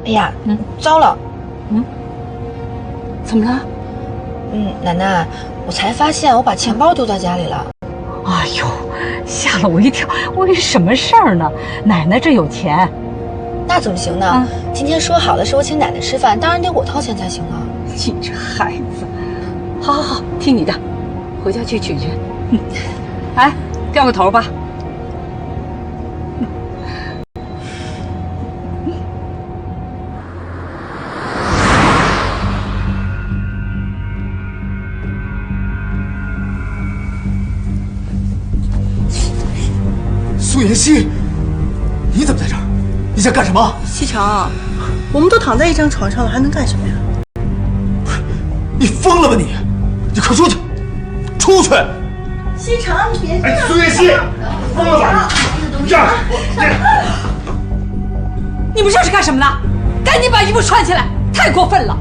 哎呀，糟了，怎么了？奶奶，我才发现我把钱包丢在家里了。哎呦，吓了我一跳！为什么事儿呢？奶奶这有钱。那怎么行呢？今天说好的是我请奶奶吃饭，当然得我掏钱才行啊。你这孩子，好好好，听你的，回家去取去。哎，掉个头吧。苏妍希，你怎么在这儿？你想干什么？西城，我们都躺在一张床上了，还能干什么呀？你疯了吧你！你快出去！出去！西城，你别这样！苏妍希，疯了吧你！这样，你们这是干什么呢？赶紧把衣服穿起来！太过分了！